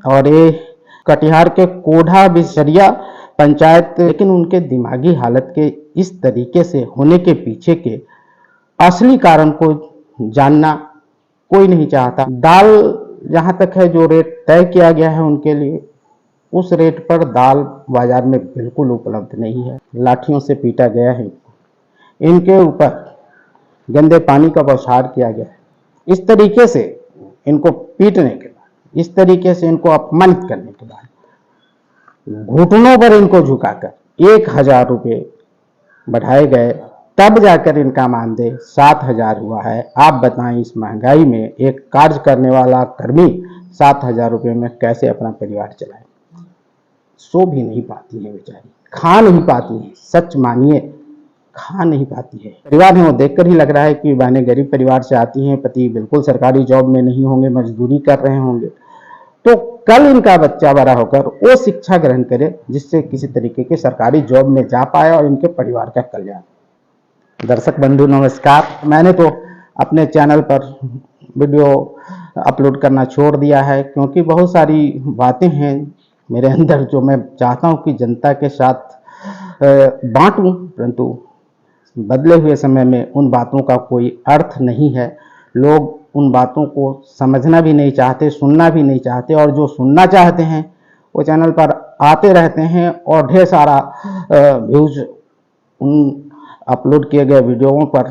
और ये कटिहार के कोढ़ा बिसरिया पंचायत, लेकिन उनके दिमागी हालत के इस तरीके से होने के पीछे के असली कारण को जानना कोई नहीं चाहता। दाल जहां तक है जो रेट तय किया गया है उनके लिए, उस रेट पर दाल बाजार में बिल्कुल उपलब्ध नहीं है। लाठियों से पीटा गया है, इनके ऊपर गंदे पानी का बौछार किया गया है। इस तरीके से इनको पीटने के बाद, इस तरीके से इनको अपमानित करने के बाद घुटनों पर इनको झुकाकर 1000 रुपये बढ़ाए गए, तब जाकर इनका मानदेय 7000 हुआ है। आप बताएं, इस महंगाई में एक कार्य करने वाला कर्मी 7000 रुपये में कैसे अपना परिवार चलाए? सो भी नहीं पाती है बेचारी, खा नहीं पाती है, सच मानिए खा नहीं पाती है। परिवार है वो देखकर ही लग रहा है कि बहनें गरीब परिवार से आती हैं, पति बिल्कुल सरकारी जॉब में नहीं होंगे, मजदूरी कर रहे होंगे, तो कल इनका बच्चा बड़ा होकर वो शिक्षा ग्रहण करे जिससे किसी तरीके के सरकारी जॉब में जा पाए और इनके परिवार का कल्याण। दर्शक बंधु नमस्कार। मैंने तो अपने चैनल पर वीडियो अपलोड करना छोड़ दिया है क्योंकि बहुत सारी बातें हैं मेरे अंदर जो मैं चाहता हूं कि जनता के साथ बांटूं, परंतु बदले हुए समय में उन बातों का कोई अर्थ नहीं है। लोग उन बातों को समझना भी नहीं चाहते, सुनना भी नहीं चाहते, और जो सुनना चाहते हैं वो चैनल पर आते रहते हैं और ढेर सारा व्यूज उन अपलोड किए गए वीडियोओं पर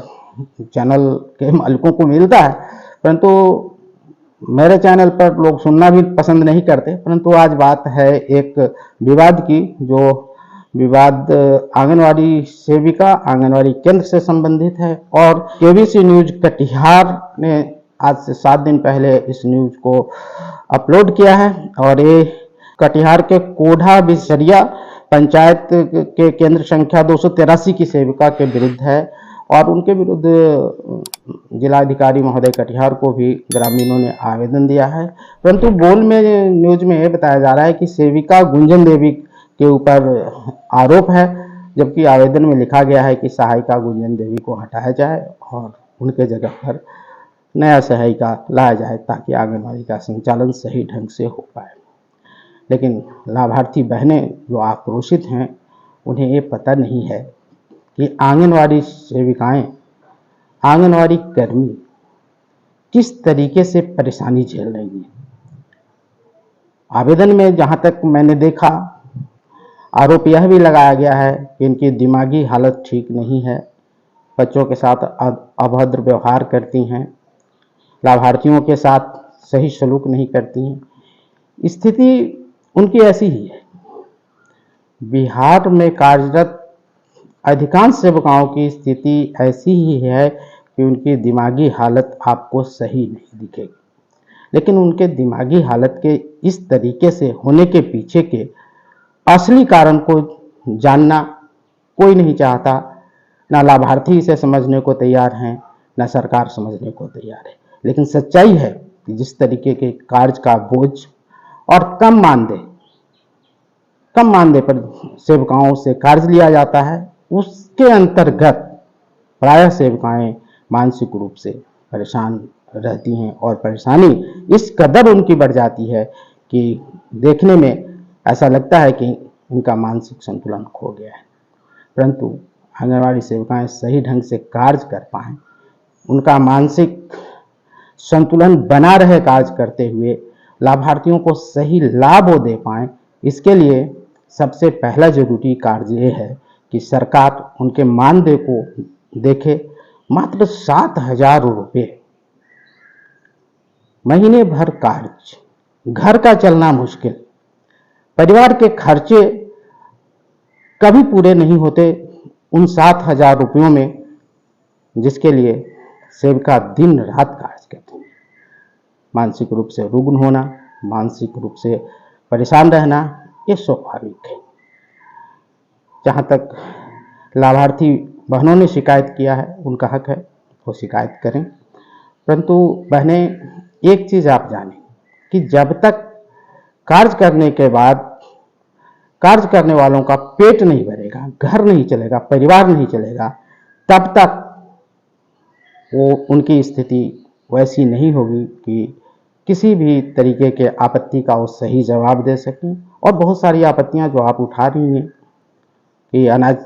चैनल के मालिकों को मिलता है, परंतु मेरे चैनल पर लोग सुनना भी पसंद नहीं करते। परंतु आज बात है एक विवाद की, जो विवाद आंगनवाड़ी सेविका, आंगनवाड़ी केंद्र से संबंधित है। और केबीसी न्यूज कटिहार ने आज से 7 दिन पहले इस न्यूज को अपलोड किया है और ये कटिहार के कोढ़ा बिसरिया पंचायत के केंद्र संख्या 283 की सेविका के विरुद्ध है और उनके विरुद्ध जिलाधिकारी महोदय कटिहार को भी ग्रामीणों ने आवेदन दिया है। परंतु बोल में न्यूज में यह बताया जा रहा है कि सेविका गुंजन देवी के ऊपर आरोप है, जबकि आवेदन में लिखा गया है कि सहायिका गुंजन देवी को हटाया जाए और उनके जगह पर नया सहायिका लाया जाए ताकि आंगनबाड़ी का संचालन सही ढंग से हो पाए। लेकिन लाभार्थी बहनें जो आक्रोशित हैं, उन्हें ये पता नहीं है कि आंगनवाड़ी सेविकाएं, आंगनवाड़ी कर्मी किस तरीके से परेशानी झेल रही हैं। आवेदन में जहां तक मैंने देखा, आरोप यह भी लगाया गया है कि इनकी दिमागी हालत ठीक नहीं है, बच्चों के साथ अभद्र व्यवहार करती हैं, लाभार्थियों के साथ सही सलूक नहीं करती हैं। स्थिति उनकी ऐसी ही है। बिहार में कार्यरत अधिकांश सेविकाओं की स्थिति ऐसी ही है कि उनकी दिमागी हालत आपको सही नहीं दिखेगी, लेकिन उनके दिमागी हालत के इस तरीके से होने के पीछे के असली कारण को जानना कोई नहीं चाहता। ना लाभार्थी इसे समझने को तैयार हैं, ना सरकार समझने को तैयार है। लेकिन सच्चाई है कि जिस तरीके के कार्य का बोझ और कम मानदेय पर सेविकाओं से कार्य लिया जाता है, उसके अंतर्गत प्रायः सेविकाएं मानसिक रूप से परेशान रहती हैं और परेशानी इस कदर उनकी बढ़ जाती है कि देखने में ऐसा लगता है कि उनका मानसिक संतुलन खो गया है। परंतु आंगनवाड़ी सेविकाएं सही ढंग से कार्य कर पाएं, उनका मानसिक संतुलन बना रहे कार्य करते हुए, लाभार्थियों को सही लाभ वो दे पाएं, इसके लिए सबसे पहला जरूरी कार्य ये है कि सरकार उनके मानदेय को देखे। मात्र 7000 रुपये, महीने भर कार्य, घर का चलना मुश्किल, परिवार के खर्चे कभी पूरे नहीं होते उन 7000 रुपयों में, जिसके लिए सेविका दिन रात कार्य करती है। मानसिक रूप से रुग्ण होना, मानसिक रूप से परेशान रहना, ये स्वाभाविक है। जहां तक लाभार्थी बहनों ने शिकायत किया है, उनका हक है, वो शिकायत करें। परंतु बहनें, एक चीज आप जानें कि जब तक कार्य करने के बाद कार्य करने वालों का पेट नहीं भरेगा, घर नहीं चलेगा, परिवार नहीं चलेगा, तब तक वो उनकी स्थिति वैसी नहीं होगी कि किसी भी तरीके के आपत्ति का वो सही जवाब दे सकें। और बहुत सारी आपत्तियां जो आप उठा रही हैं कि अनाज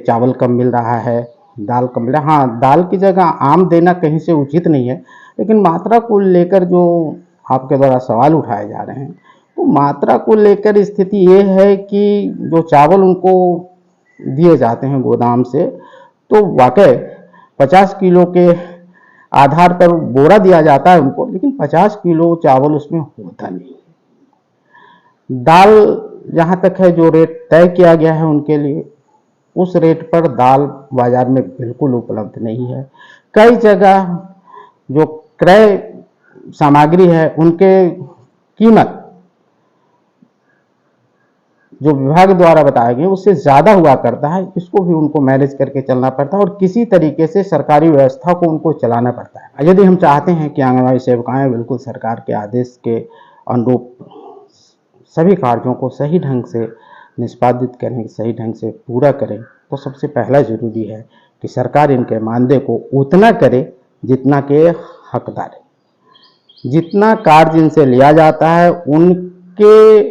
चावल कम मिल रहा है, दाल कम मिल रहा है, हाँ दाल की जगह आम देना कहीं से उचित नहीं है, लेकिन मात्रा को लेकर जो आपके द्वारा सवाल उठाए जा रहे हैं, तो मात्रा को लेकर स्थिति ये है कि जो चावल उनको दिए जाते हैं गोदाम से, तो वाकई 50 किलो के आधार पर बोरा दिया जाता है उनको, लेकिन 50 किलो चावल उसमें होता नहीं। दाल जहां तक है जो रेट तय किया गया है उनके लिए, उस रेट पर दाल बाजार में बिल्कुल उपलब्ध नहीं है। कई जगह जो क्रय सामग्री है उनके कीमत जो विभाग द्वारा बताया गया उससे ज्यादा हुआ करता है, इसको भी उनको मैनेज करके चलना पड़ता है और किसी तरीके से सरकारी व्यवस्था को उनको चलाना पड़ता है। यदि हम चाहते हैं कि आंगनबाड़ी सेविकाएं बिल्कुल सरकार के आदेश के अनुरूप सभी कार्यों को सही ढंग से निष्पादित करें, सही ढंग से पूरा करें, तो सबसे पहला जरूरी है कि सरकार इनके मानदेय को उतना करे जितना के हकदार है। जितना कार्य इनसे लिया जाता है उनके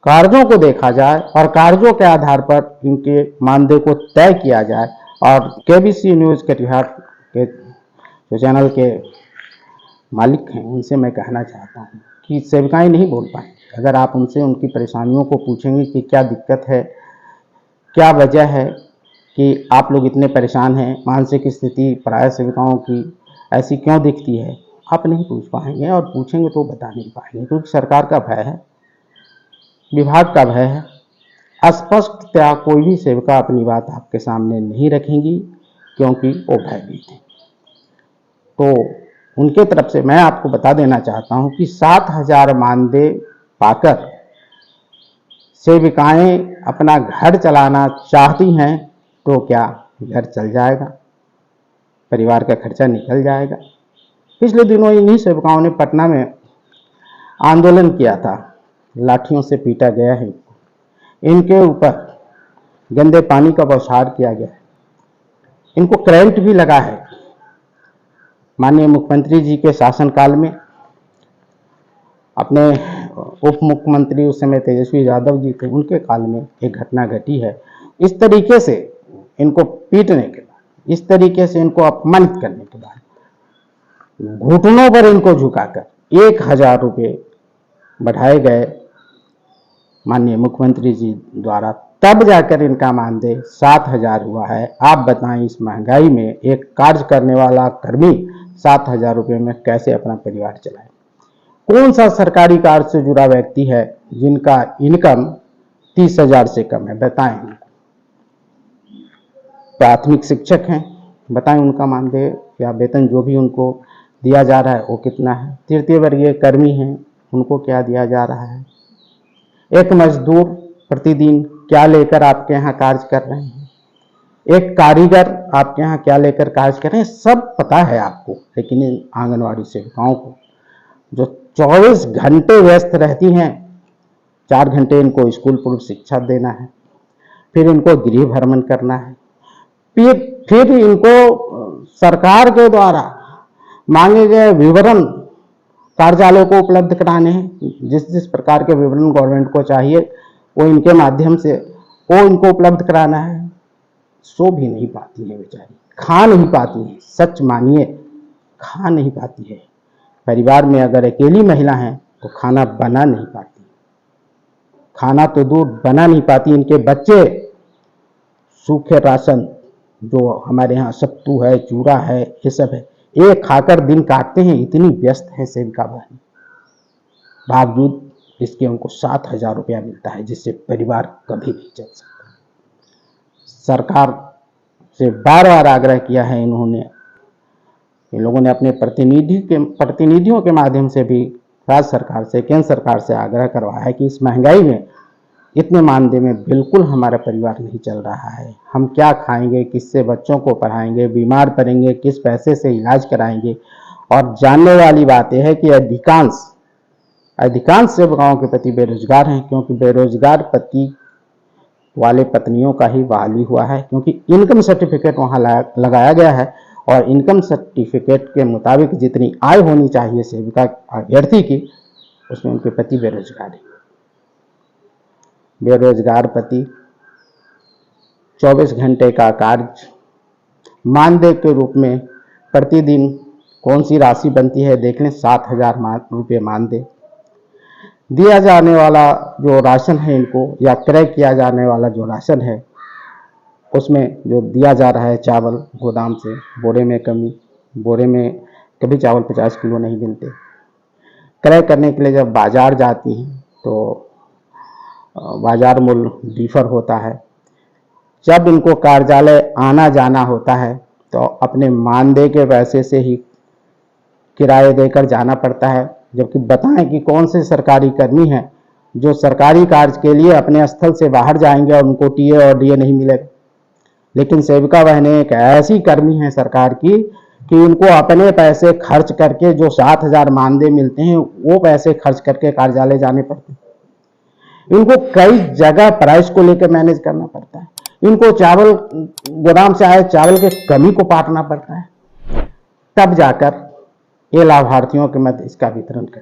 कार्यों को देखा जाए और कार्यों के आधार पर इनके मानदेय को तय किया जाए। और केबीसी न्यूज़ कटिहार के जो चैनल के मालिक हैं उनसे मैं कहना चाहता हूँ कि सेविकाएं नहीं बोल पाएंगी। अगर आप उनसे उनकी परेशानियों को पूछेंगे कि क्या दिक्कत है, क्या वजह है कि आप लोग इतने परेशान हैं, मानसिक स्थिति प्राय सेविकाओं की ऐसी क्यों दिखती है, आप नहीं पूछ पाएंगे और पूछेंगे तो बता नहीं पाएंगे, क्योंकि सरकार का भय है, विभाग का भय है। अस्पष्टतया कोई भी सेविका अपनी बात आपके सामने नहीं रखेंगी क्योंकि वो भयभीत है। तो उनके तरफ से मैं आपको बता देना चाहता हूं कि 7,000 मानदेय पाकर सेविकाएं अपना घर चलाना चाहती हैं तो क्या घर चल जाएगा, परिवार का खर्चा निकल जाएगा। पिछले दिनों इन्हीं सेविकाओं ने पटना में आंदोलन किया था, लाठियों से पीटा गया है, इनके ऊपर गंदे पानी का बौछार किया गया है, इनको करंट भी लगा है। माननीय मुख्यमंत्री जी के शासनकाल में अपने उप मुख्यमंत्री उस समय तेजस्वी यादव जी थे, उनके काल में एक घटना घटी है। इस तरीके से इनको पीटने के बाद, इस तरीके से इनको अपमानित करने के बाद, घुटनों पर इनको झुकाकर 1,000 रुपये बढ़ाए गए माननीय मुख्यमंत्री जी द्वारा, तब जाकर इनका मानदेय 7,000 हुआ है। आप बताएं इस महंगाई में एक कार्य करने वाला कर्मी 7,000 रुपये में कैसे अपना परिवार चलाए। कौन सा सरकारी कार्य से जुड़ा व्यक्ति है जिनका इनकम 30,000 से कम है, बताएं। प्राथमिक शिक्षक हैं, बताएं उनका मानदेय या वेतन जो भी उनको दिया जा रहा है वो कितना है। तृतीय वर्गीय कर्मी हैं, उनको क्या दिया जा रहा है। एक मजदूर प्रतिदिन क्या लेकर आपके यहाँ कार्य कर रहे हैं, एक कारीगर आपके यहाँ क्या लेकर कार्य कर रहे हैं, सब पता है आपको। लेकिन इन आंगनवाड़ी सेविकाओं को जो 24 घंटे व्यस्त रहती हैं, 4 घंटे इनको स्कूल पूर्व शिक्षा देना है, फिर इनको गृह भ्रमण करना है, फिर इनको सरकार के द्वारा मांगे गए विवरण कार्यालय को उपलब्ध कराने हैं। जिस जिस प्रकार के विवरण गवर्नमेंट को चाहिए वो इनके माध्यम से वो इनको उपलब्ध कराना है। सो भी नहीं पाती है बेचारी, खा नहीं पाती है, सच मानिए खा नहीं पाती है। परिवार में अगर अकेली महिला है तो खाना बना नहीं पाती, खाना तो दूर बना नहीं पाती। इनके बच्चे सूखे राशन जो हमारे यहाँ सत्तू है, चूरा है, ये सब है, ये खाकर दिन काटते हैं। इतनी व्यस्त है सेविका बहन, बावजूद इसके उनको 7,000 रुपया मिलता है, जिससे परिवार कभी नहीं चल सकता। सरकार से बार बार आग्रह किया है इन लोगों ने अपने प्रतिनिधियों के माध्यम से भी राज्य सरकार से, केंद्र सरकार से आग्रह करवाया है कि इस महंगाई में इतने मानदेय में बिल्कुल हमारा परिवार नहीं चल रहा है। हम क्या खाएंगे, किससे बच्चों को पढ़ाएंगे, बीमार पड़ेंगे, किस पैसे से इलाज कराएंगे। और जानने वाली बात यह है कि अधिकांश सेविकाओं के पति बेरोजगार हैं, क्योंकि बेरोजगार पति वाले पत्नियों का ही बहाली हुआ है, क्योंकि इनकम सर्टिफिकेट वहां लगाया गया है और इनकम सर्टिफिकेट के मुताबिक जितनी आय होनी चाहिए सेविका अभ्यर्थी की, उसमें उनके पति बेरोजगार है। बेरोजगार पति 24 घंटे का कार्य मानदेय के रूप में प्रतिदिन कौन सी राशि बनती है देख लें, 7,000 रुपये मानदेय। दिया जाने वाला जो राशन है इनको, या क्रय किया जाने वाला जो राशन है, उसमें जो दिया जा रहा है चावल गोदाम से, बोरे में कमी, बोरे में कभी चावल 50 किलो नहीं मिलते। क्रय करने के लिए जब बाजार जाती हैं तो बाजार मूल्य डिफर होता है। जब इनको कार्यालय आना जाना होता है तो अपने मानदेय के पैसे से ही किराए देकर जाना पड़ता है। जबकि बताएं कि कौन से सरकारी कर्मी हैं जो सरकारी कार्य के लिए अपने स्थल से बाहर जाएंगे और उनको टीए और डीए नहीं मिलेगा। लेकिन सेविका बहनें एक ऐसी कर्मी हैं सरकार की कि उनको अपने पैसे खर्च करके, जो 7,000 मानदेय मिलते हैं वो पैसे खर्च करके कार्यालय जाने पड़ते हैं। इनको कई जगह प्राइस को लेकर मैनेज करना पड़ता है। इनको चावल गोदाम से आए चावल के कमी को पाटना पड़ता है, तब जाकर ये लाभार्थियों के मध्य इसका वितरण करते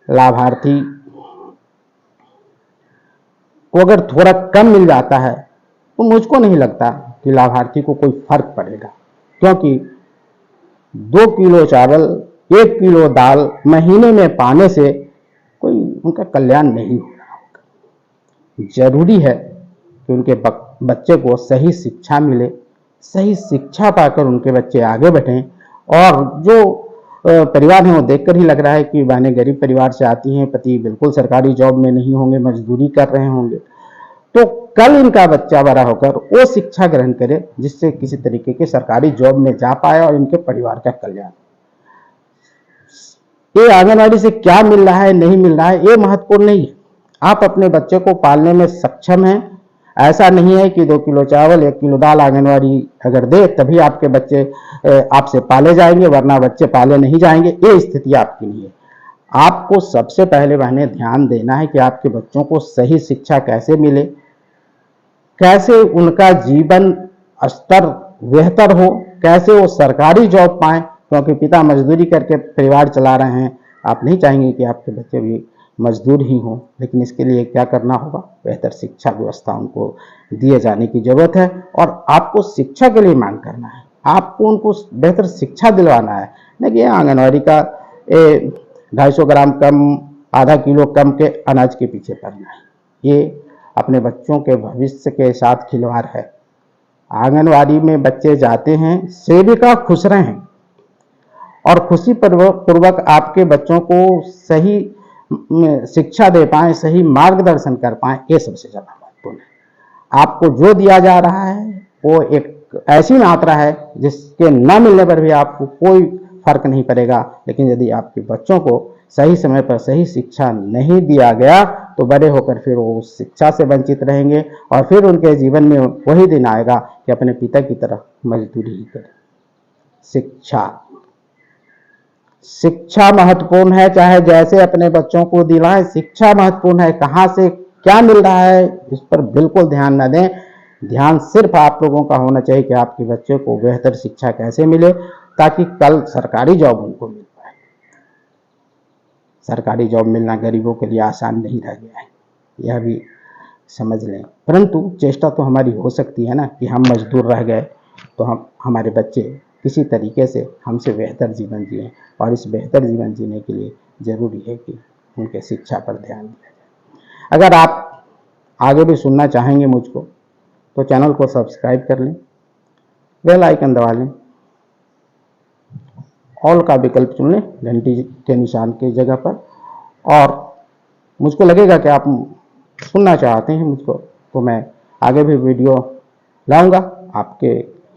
हैं। लाभार्थी को अगर थोड़ा कम मिल जाता है तो मुझको नहीं लगता कि लाभार्थी को कोई फर्क पड़ेगा, क्योंकि 2 किलो चावल 1 किलो दाल महीने में पाने से कोई उनका कल्याण नहीं हो रहा होगा। जरूरी है कि उनके बच्चे को सही शिक्षा मिले, सही शिक्षा पाकर उनके बच्चे आगे बढ़ें। और जो परिवार है वो देखकर ही लग रहा है कि बहनें गरीब परिवार से आती हैं, पति बिल्कुल सरकारी जॉब में नहीं होंगे, मजदूरी कर रहे होंगे, तो कल इनका बच्चा बड़ा होकर वो शिक्षा ग्रहण करे जिससे किसी तरीके के सरकारी जॉब में जा पाए और इनके परिवार का कल्याण। ये आंगनवाड़ी से क्या मिल रहा है नहीं मिल रहा है ये महत्वपूर्ण नहीं है। आप अपने बच्चे को पालने में सक्षम हैं। ऐसा नहीं है कि 2 किलो चावल 1 किलो दाल आंगनवाड़ी अगर दे तभी आपके बच्चे आपसे पाले जाएंगे, वरना बच्चे पाले नहीं जाएंगे, ये स्थिति आपकी नहीं है। आपको सबसे पहले बहनें ध्यान देना है कि आपके बच्चों को सही शिक्षा कैसे मिले, कैसे उनका जीवन स्तर बेहतर हो, कैसे वो सरकारी जॉब पाएं, क्योंकि पिता मजदूरी करके परिवार चला रहे हैं। आप नहीं चाहेंगे कि आपके बच्चे भी मजदूर ही हों, लेकिन इसके लिए क्या करना होगा, बेहतर शिक्षा व्यवस्था उनको दिए जाने की जरूरत है। और आपको शिक्षा के लिए मांग करना है, आपको उनको बेहतर शिक्षा दिलवाना है, न कि आंगनवाड़ी का 250 ग्राम कम, आधा किलो कम के अनाज के पीछे पड़ना है। ये अपने बच्चों के भविष्य के साथ खिलवाड़ है। आंगनवाड़ी में बच्चे जाते हैं, सेविका खुश रहें और खुशी पूर्वक आपके बच्चों को सही शिक्षा दे पाएं, सही मार्गदर्शन कर पाएं, ये सबसे ज्यादा महत्वपूर्ण है। आपको जो दिया जा रहा है वो एक ऐसी मात्रा है जिसके न मिलने पर भी आपको कोई फर्क नहीं पड़ेगा। लेकिन यदि आपके बच्चों को सही समय पर सही शिक्षा नहीं दिया गया तो बड़े होकर फिर वो उस शिक्षा से वंचित रहेंगे और फिर उनके जीवन में वही दिन आएगा कि अपने पिता की तरह मजदूरी ही करें। शिक्षा महत्वपूर्ण है, चाहे जैसे अपने बच्चों को दिलाएं, शिक्षा महत्वपूर्ण है। कहां से क्या मिल रहा है इस पर बिल्कुल ध्यान न दें। ध्यान सिर्फ आप लोगों का होना चाहिए कि आपके बच्चे को बेहतर शिक्षा कैसे मिले ताकि कल सरकारी जॉब उनको मिल पाए। सरकारी जॉब मिलना गरीबों के लिए आसान नहीं रह गया है, यह भी समझ लें। परंतु चेष्टा तो हमारी हो सकती है ना कि हम मजदूर रह गए तो हमारे बच्चे किसी तरीके से हमसे बेहतर जीवन जिए, और इस बेहतर जीवन जीने के लिए जरूरी है कि उनके शिक्षा पर ध्यान दिया जाए। अगर आप आगे भी सुनना चाहेंगे मुझको तो चैनल को सब्सक्राइब कर लें, बेल आइकन दबा लें, ऑल का विकल्प चुन लें घंटी के निशान की जगह पर, और मुझको लगेगा कि आप सुनना चाहते हैं मुझको, तो मैं आगे भी वीडियो लाऊंगा आपके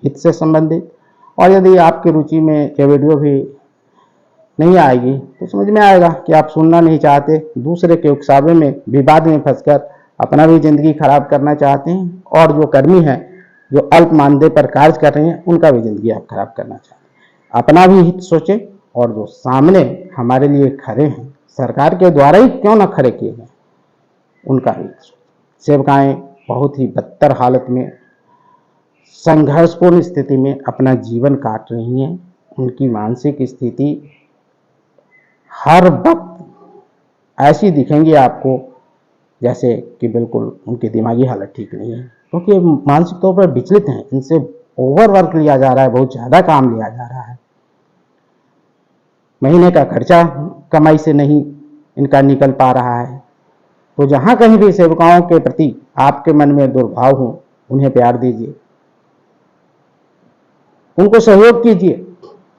हित से संबंधित। और यदि आपकी रुचि में ये वीडियो भी नहीं आएगी तो समझ में आएगा कि आप सुनना नहीं चाहते, दूसरे के उकसावे में विवाद में फंसकर अपना भी जिंदगी खराब करना चाहते हैं, और जो कर्मी हैं जो अल्प मानदेय पर कार्य कर रहे हैं उनका भी जिंदगी आप खराब करना चाहते हैं। अपना भी हित सोचें, और जो सामने हमारे लिए खड़े हैं, सरकार के द्वारा ही क्यों ना खड़े किए गए, उनका भी हित सोचें। सेविकाएं बहुत ही बदतर हालत में संघर्षपूर्ण स्थिति में अपना जीवन काट रही हैं। उनकी मानसिक स्थिति हर वक्त ऐसी दिखेंगी आपको जैसे कि बिल्कुल उनकी दिमागी हालत ठीक नहीं है, क्योंकि मानसिक तौर पर विचलित हैं। इनसे ओवरवर्क लिया जा रहा है, बहुत ज़्यादा काम लिया जा रहा है। महीने का खर्चा कमाई से नहीं इनका निकल पा रहा है। तो जहाँ कहीं भी सेविकाओं के प्रति आपके मन में दुर्भाव हो, उन्हें प्यार दीजिए, उनको सहयोग कीजिए।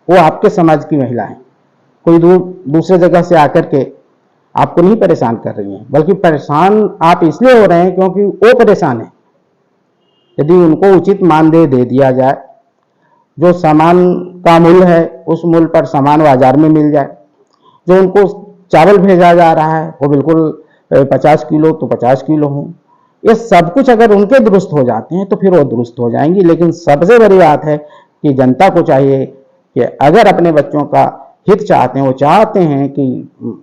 वो आपके समाज की महिला है, कोई दूसरे जगह से आकर के आपको नहीं परेशान कर रही हैं, बल्कि परेशान आप इसलिए हो रहे हैं क्योंकि वो परेशान है। यदि उनको उचित मानदेय दे दिया जाए, जो सामान का मूल्य है उस मूल्य पर सामान बाजार में मिल जाए, जो उनको चावल भेजा जा रहा है वो बिल्कुल 50 किलो तो 50 किलो हो, ये सब कुछ अगर उनके दुरुस्त हो जाते हैं तो फिर वो दुरुस्त हो जाएंगी। लेकिन सबसे बड़ी बात है कि जनता को चाहिए कि अगर अपने बच्चों का हित चाहते हैं, वो चाहते हैं कि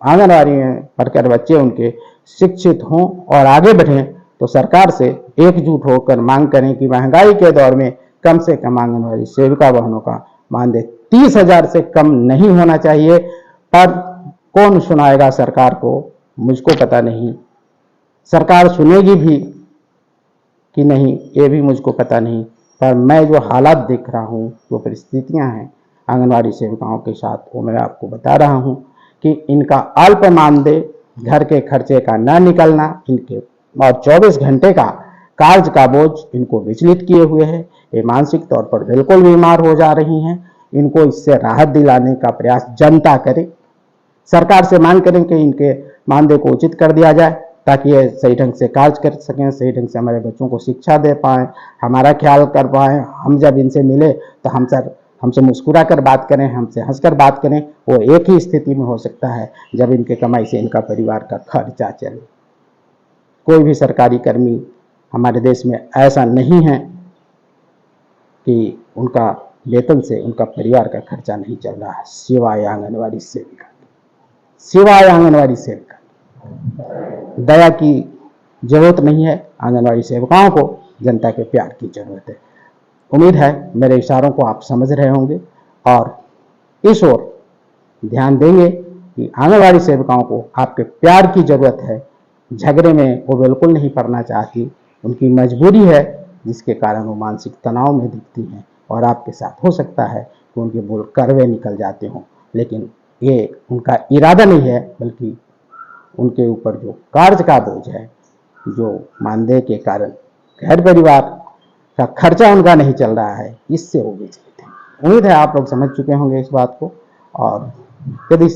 आंगनबाड़ी में पढ़कर बच्चे उनके शिक्षित हों और आगे बढ़ें, तो सरकार से एकजुट होकर मांग करें कि महंगाई के दौर में कम से कम आंगनबाड़ी सेविका बहनों का मानदेय 30,000 से कम नहीं होना चाहिए। पर कौन सुनाएगा सरकार को, मुझको पता नहीं। सरकार सुनेगी भी कि नहीं, ये भी मुझको पता नहीं। पर मैं जो हालात देख रहा हूँ, जो परिस्थितियाँ हैं आंगनबाड़ी सेविकाओं के साथ, वो मैं आपको बता रहा हूँ कि इनका अल्प मानदेय, घर के खर्चे का न निकलना, इनके और 24 घंटे का कार्य का बोझ इनको विचलित किए हुए है। ये मानसिक तौर पर बिल्कुल बीमार हो जा रही हैं। इनको इससे राहत दिलाने का प्रयास जनता करे। सरकार से मांग करें कि इनके मानदेय को उचित कर दिया जाए, ताकि ये सही ढंग से कार्य कर सकें, सही ढंग से हमारे बच्चों को शिक्षा दे पाएँ, हमारा ख्याल कर पाएँ। हम जब इनसे मिले तो हमसे मुस्कुरा कर बात करें, हमसे हंसकर बात करें। वो एक ही स्थिति में हो सकता है जब इनके कमाई से इनका परिवार का खर्चा चले। कोई भी सरकारी कर्मी हमारे देश में ऐसा नहीं है कि उनका वेतन से उनका परिवार का खर्चा नहीं चल रहा है, सिवाय आंगनबाड़ी सेविका, सिवाय आंगनबाड़ी सेविका। दया की जरूरत नहीं है, आंगनबाड़ी सेविकाओं को जनता के प्यार की जरूरत है। उम्मीद है मेरे इशारों को आप समझ रहे होंगे और इस ओर ध्यान देंगे कि आंगनबाड़ी सेविकाओं को आपके प्यार की जरूरत है। झगड़े में वो बिल्कुल नहीं पड़ना चाहती, उनकी मजबूरी है जिसके कारण वो मानसिक तनाव में दिखती हैं। और आपके साथ हो सकता है कि उनके बोल कड़वे निकल जाते हों, लेकिन ये उनका इरादा नहीं है, बल्कि उनके ऊपर जो कार्य का बोझ है, जो मानदेय के कारण घर परिवार का खर्चा उनका नहीं चल रहा है, इससे वो विचलित हैं। उम्मीद है आप लोग समझ चुके होंगे इस बात को, और यदि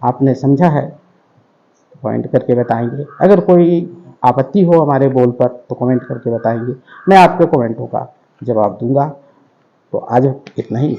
आपने समझा है तो कमेंट करके बताएंगे। अगर कोई आपत्ति हो हमारे बोल पर तो कमेंट करके बताएंगे, मैं आपके कमेंटों का जवाब दूंगा। तो आज इतना ही।